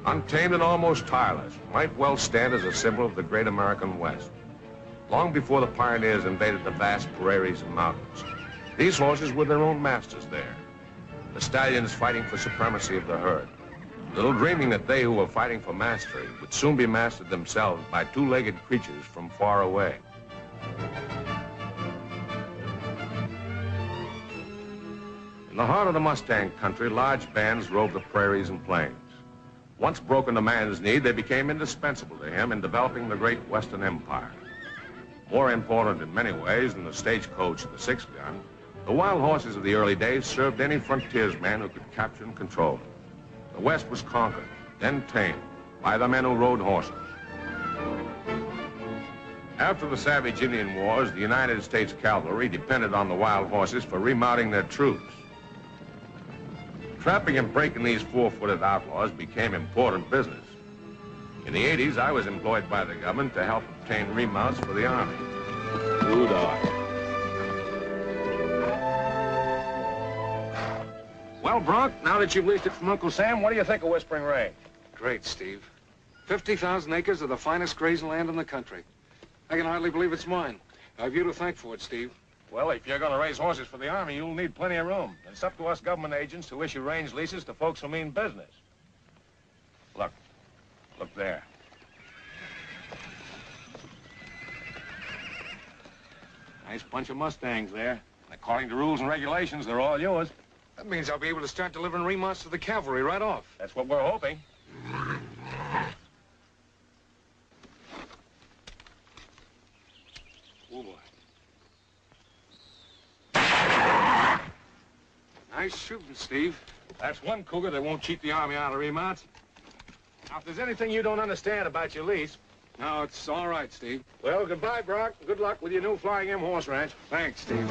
Untamed and almost tireless, might well stand as a symbol of the great American West. Long before the pioneers invaded the vast prairies and mountains, these horses were their own masters there. The stallions fighting for supremacy of the herd, little dreaming that they who were fighting for mastery would soon be mastered themselves by two-legged creatures from far away. In the heart of the Mustang country, large bands rove the prairies and plains. Once broken to man's need, they became indispensable to him in developing the great Western Empire. More important in many ways than the stagecoach and the six-gun, the wild horses of the early days served any frontiersman who could capture and control them. The West was conquered, then tamed, by the men who rode horses. After the savage Indian Wars, the United States cavalry depended on the wild horses for remounting their troops. Trapping and breaking these four-footed outlaws became important business. In the 80s, I was employed by the government to help obtain remounts for the Army. Good eye. Well, Bronc, now that you've leased it from Uncle Sam, what do you think of Whispering Range? Great, Steve. 50,000 acres of the finest grazing land in the country. I can hardly believe it's mine. I've you to thank for it, Steve. Well, if you're going to raise horses for the Army, you'll need plenty of room. It's up to us government agents to issue range leases to folks who mean business. Look. Look there. Nice bunch of Mustangs there. According to rules and regulations, they're all yours. That means I'll be able to start delivering remounts to the cavalry right off. That's what we're hoping. Oh, boy. Nice shooting, Steve. That's one cougar that won't cheat the Army out of remounts. Now, if there's anything you don't understand about your lease... No, it's all right, Steve. Well, goodbye, Brock. Good luck with your new Flying M horse ranch. Thanks, Steve.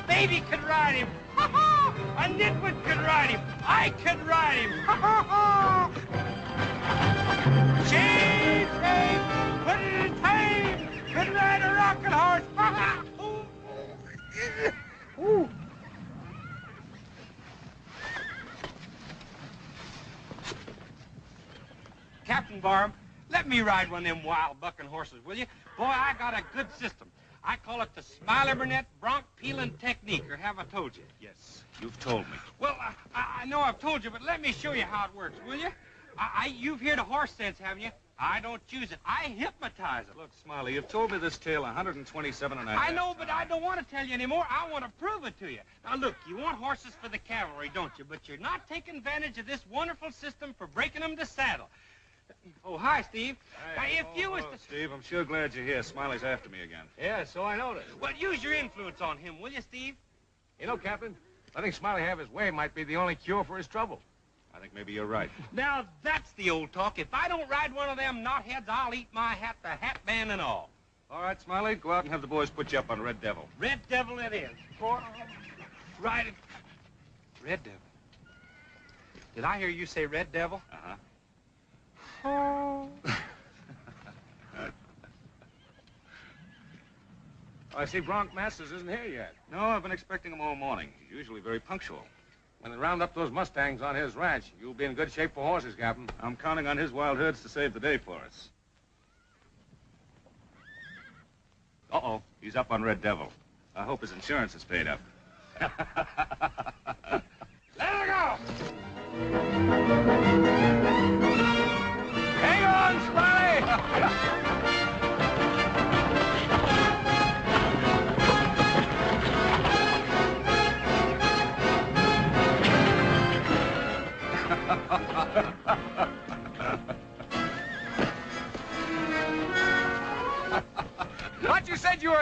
Baby could ride him. A nitwit could ride him. I could ride him. Chain, put it in time. Could ride a rocking horse. Ooh. Captain Barham, let me ride one of them wild bucking horses, will you? Boy, I got a good system. I call it the Smiley Burnett Bronc peeling technique, or have I told you? Yes, you've told me. Well, I know I've told you, but let me show you how it works, will you? You've heard of horse sense, haven't you? I don't use it. I hypnotize it. Look, Smiley, you've told me this tale 127 and a half I know, but I don't want to tell you anymore. I want to prove it to you. Now, look, you want horses for the cavalry, don't you? But you're not taking advantage of this wonderful system for breaking them to saddle. Oh, hi, Steve. Hey, if you was hello, to... Steve, I'm sure glad you're here. Smiley's after me again. Yeah, so I noticed. Well, use your influence on him, will you, Steve? You know, Captain, letting Smiley have his way might be the only cure for his trouble. I think maybe you're right. Now, that's the old talk. If I don't ride one of them knotheads, I'll eat my hat, the hat band and all. All right, Smiley, go out and have the boys put you up on Red Devil. Red Devil it is. Ride it. Red Devil. Did I hear you say Red Devil? Uh-huh. Oh. I see Bronc Masters isn't here yet. No, I've been expecting him all morning. He's usually very punctual. When they round up those Mustangs on his ranch, you'll be in good shape for horses, Captain. I'm counting on his wild herds to save the day for us. Uh-oh, he's up on Red Devil. I hope his insurance is paid up. Let her go!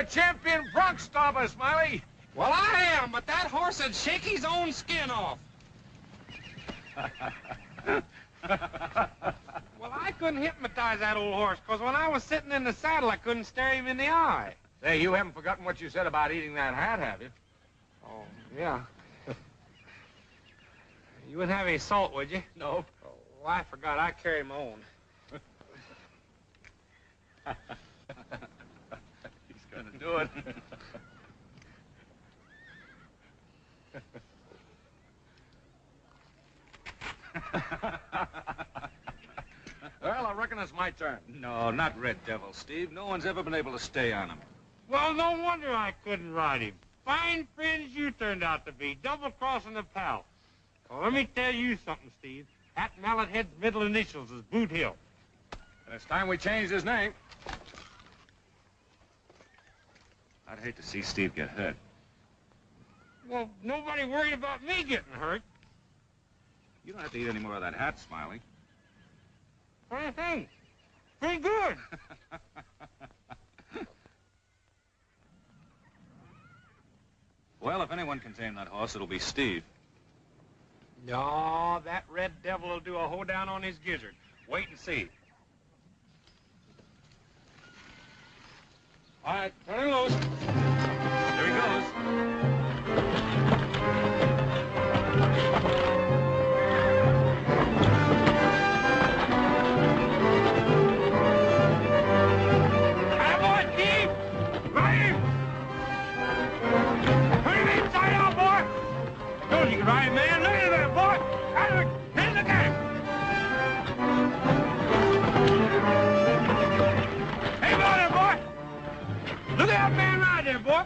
champion bronc stomper, Smiley. Well, I am, but that horse would shake his own skin off. Well, I couldn't hypnotize that old horse, because when I was sitting in the saddle, I couldn't stare him in the eye. Say, you haven't forgotten what you said about eating that hat, have you? Oh, yeah. You wouldn't have any salt, would you? No. Oh, well, I forgot. I carry my own. He's gonna do it. Well, I reckon it's my turn. No, not Red Devil, Steve. No one's ever been able to stay on him. Well, no wonder I couldn't ride him. Fine friends you turned out to be, double-crossing a pal. Well, let me tell you something, Steve. That mallet head's middle initials is Boot Hill. And it's time we changed his name. I'd hate to see Steve get hurt. Well, nobody worried about me getting hurt. You don't have to eat any more of that hat, Smiley. Funny thing. Pretty good. Well, if anyone can tame that horse, it'll be Steve. No, that Red Devil will do a hoedown on his gizzard. Wait and see. All right, turn him loose. Here he goes. Attaboy, Steve! Ride him! Turn him inside out, boy! Told you could ride him, man. Look at that, boy! Hey, look at him! Hey, go there, boy! Look at that man right there, boy!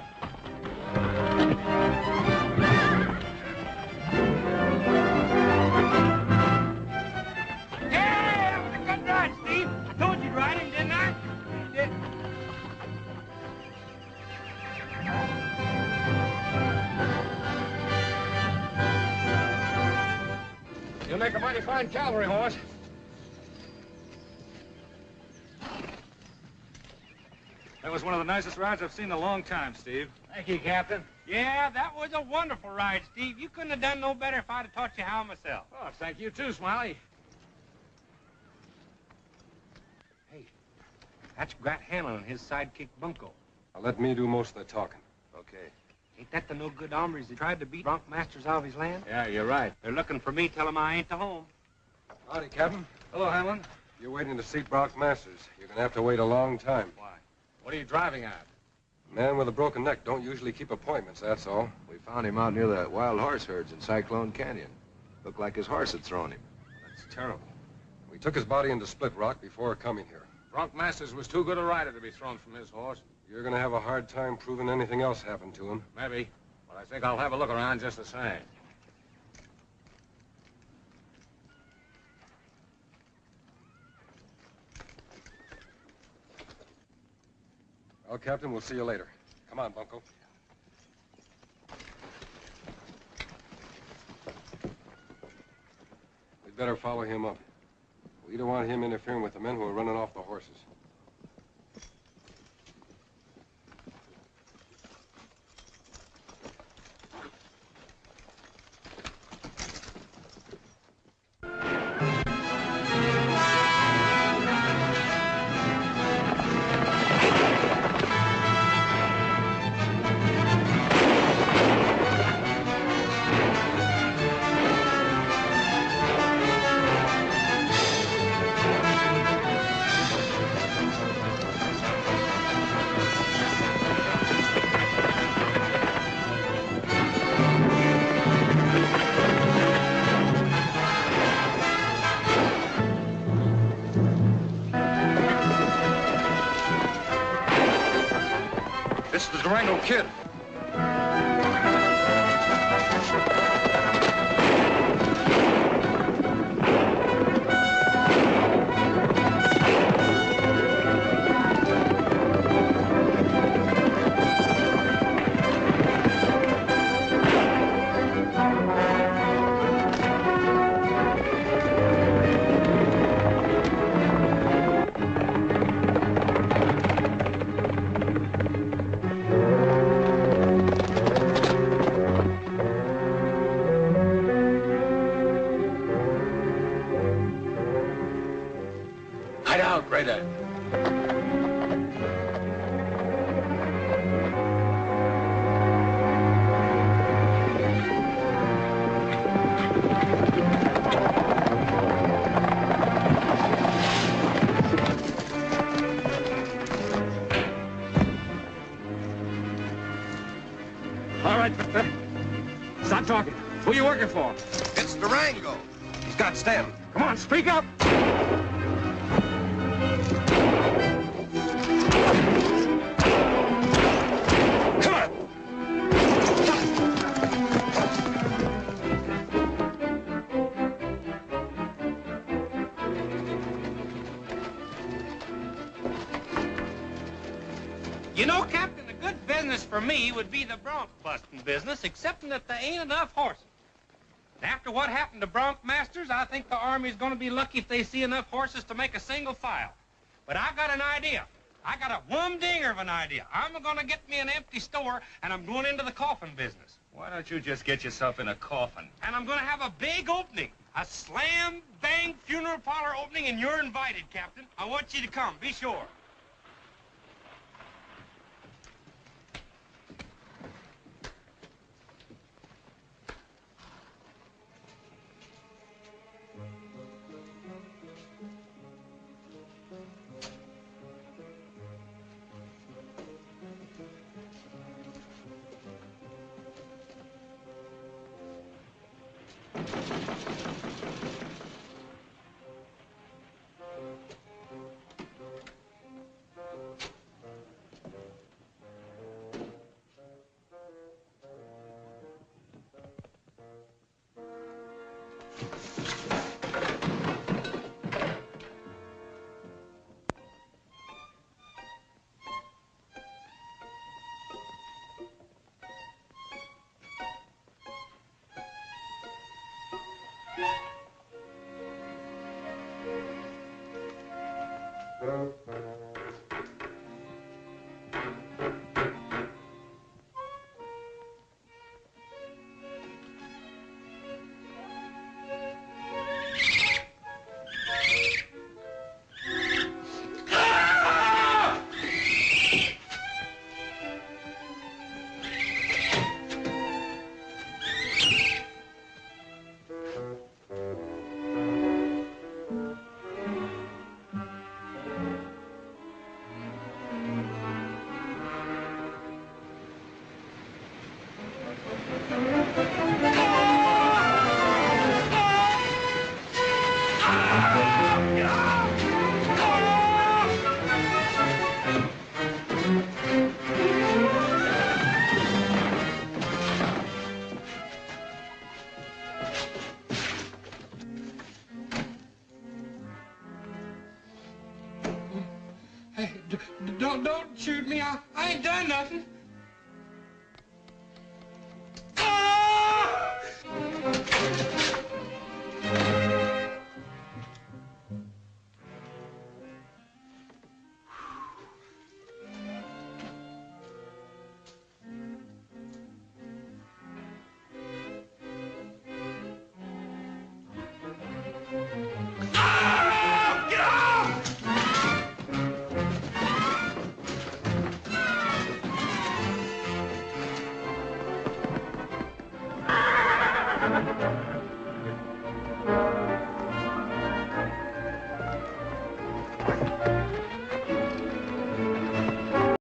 Yeah, that was a good ride, Steve. I told you to ride him, didn't I? You did. You'll make a mighty fine cavalry horse. That was one of the nicest rides I've seen in a long time, Steve. Thank you, Captain. Yeah, that was a wonderful ride, Steve. You couldn't have done no better if I'd have taught you how myself. Oh, thank you too, Smiley. Hey, that's Grant Hanlon and his sidekick Bunko. Now let me do most of the talking. Okay. Ain't that the no-good hombres that tried to beat bronc masters out of his land? Yeah, you're right. They're looking for me. Tell them I ain't to home. Howdy, Captain. Hello, Hanlon. You're waiting to see Brock Masters. You're gonna have to wait a long time. Why? What are you driving at? A man with a broken neck don't usually keep appointments, that's all. We found him out near the wild horse herds in Cyclone Canyon. Looked like his horse had thrown him. That's terrible. We took his body into Split Rock before coming here. Bronc Masters was too good a rider to be thrown from his horse. You're gonna have a hard time proving anything else happened to him. Maybe. But I think I'll have a look around just the same. Well, Captain, we'll see you later. Come on, Bunko. We'd better follow him up. We don't want him interfering with the men who are running off the horses. This is the Durango Kid. try that. All right, Victor. Stop talking. Who are you working for? It's Durango. He's got stem. Come on, speak up. Come on. You know, Captain, a good business for me would be the bronc busting business, excepting that there ain't enough horses. And after what happened to bronc masters, I think the Army's going to be lucky if they see enough horses to make a single file. But I got an idea. I got a humdinger of an idea. I'm going to get me an empty store, and I'm going into the coffin business. Why don't you just get yourself in a coffin? And I'm going to have a big opening, a slam-bang funeral parlor opening, and you're invited, Captain. I want you to come, be sure. Hey, don't shoot me. I ain't done nothing.